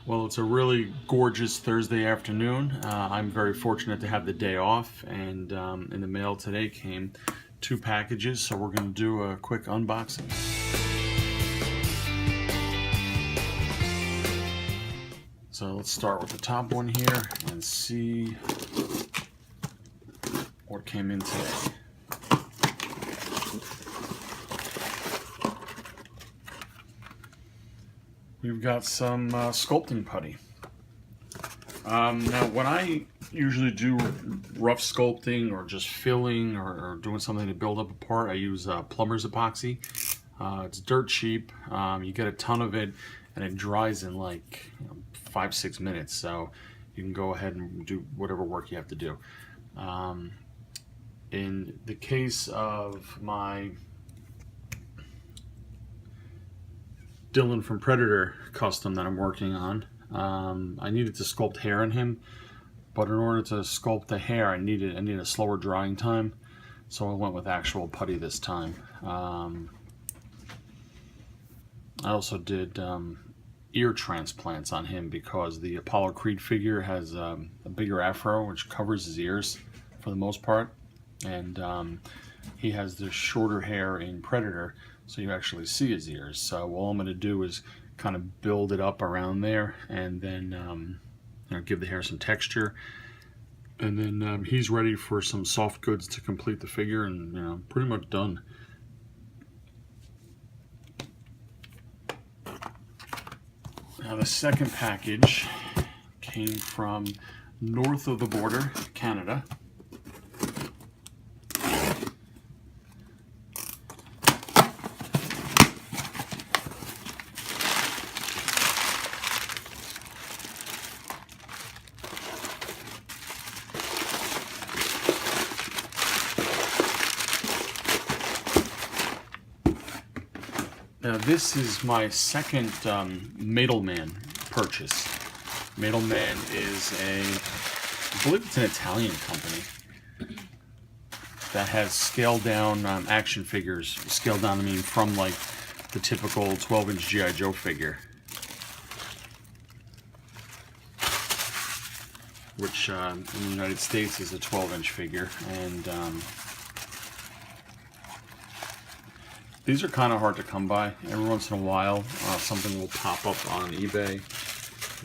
Well, it's a really gorgeous Thursday afternoon. I'm very fortunate to have the day off, and in the mail today came 2 packages, so we're going to do a quick unboxing. So let's start with the top one here and see what came in today. We've got some sculpting putty. Now, when I usually do rough sculpting or just filling or doing something to build up a part, I use plumber's epoxy. It's dirt cheap. You get a ton of it, and it dries in like 5-6 minutes. So you can go ahead and do whatever work you have to do. In the case of my Dillon from Predator custom that I'm working on, I needed to sculpt hair in him, but in order to sculpt the hair I needed a slower drying time, so I went with actual putty this time. I also did ear transplants on him because the Apollo Creed figure has a bigger afro which covers his ears for the most part, and he has the shorter hair in Predator, so you actually see his ears. So all I'm going to do is kind of build it up around there, and then give the hair some texture, and then he's ready for some soft goods to complete the figure, and pretty much done. Now the second package came from north of the border, Canada. Now this is my second Madelman purchase. Madelman is I believe it's an Italian company that has scaled down action figures. Scaled down, I mean, from like the typical 12-inch G.I. Joe figure, which in the United States is a 12-inch figure, and these are kind of hard to come by. Every once in a while, something will pop up on eBay,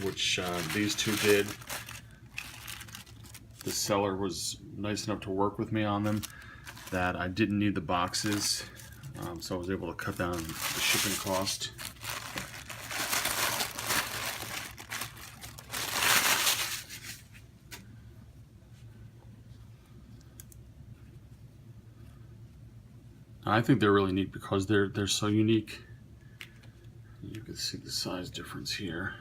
which these two did. The seller was nice enough to work with me on them, that I didn't need the boxes, so I was able to cut down the shipping cost. I think they're really neat because they're so unique. You can see the size difference here.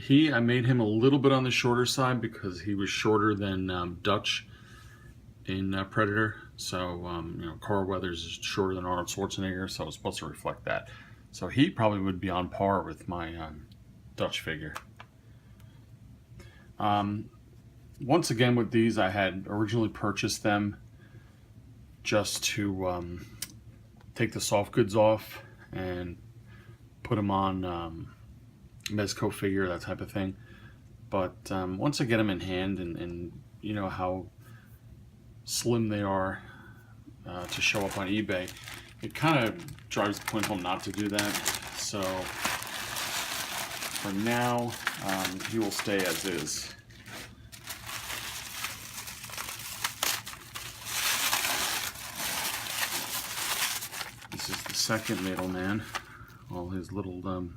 I made him a little bit on the shorter side because he was shorter than Dutch in Predator. So Carl Weathers is shorter than Arnold Schwarzenegger, so it's supposed to reflect that. So he probably would be on par with my Dutch figure. Once again, with these, I had originally purchased them just to take the soft goods off and put them on Mezco figure, that type of thing. But once I get them in hand, and you know how slim they are to show up on eBay, it kind of drives the point home not to do that. So for now, he will stay as is. This is the second Madelman, all his little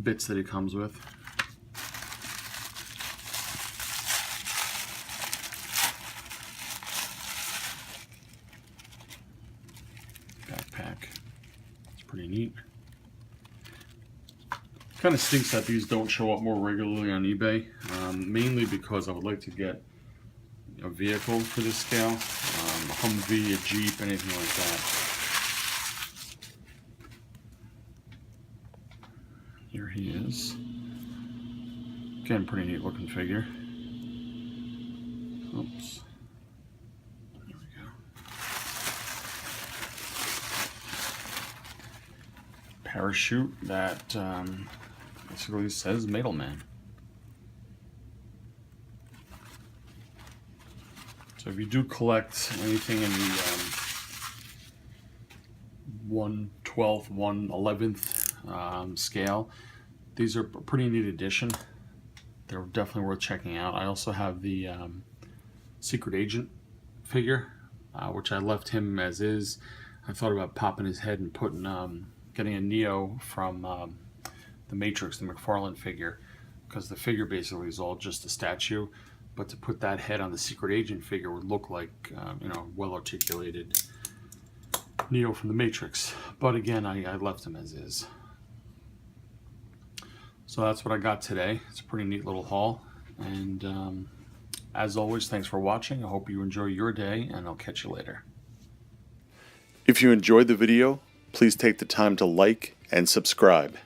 bits that he comes with. Backpack, it's pretty neat. Kind of stinks that these don't show up more regularly on eBay, mainly because I would like to get a vehicle for this scale, a Humvee, a Jeep, anything like that. Here he is. Again, pretty neat looking figure. Oops. There we go. Parachute that basically says Madelman. So if you do collect anything in the 1/12, 1/11th scale, these are a pretty neat addition. They're definitely worth checking out. I also have the Secret Agent figure, which I left him as is. I thought about popping his head and putting, getting a Neo from the Matrix, the McFarlane figure, because the figure basically is all just a statue. But to put that head on the Secret Agent figure would look like, you know, well-articulated Neo from the Matrix. But again, I left him as is. So that's what I got today. It's a pretty neat little haul. And as always, thanks for watching. I hope you enjoy your day, and I'll catch you later. If you enjoyed the video, please take the time to like and subscribe.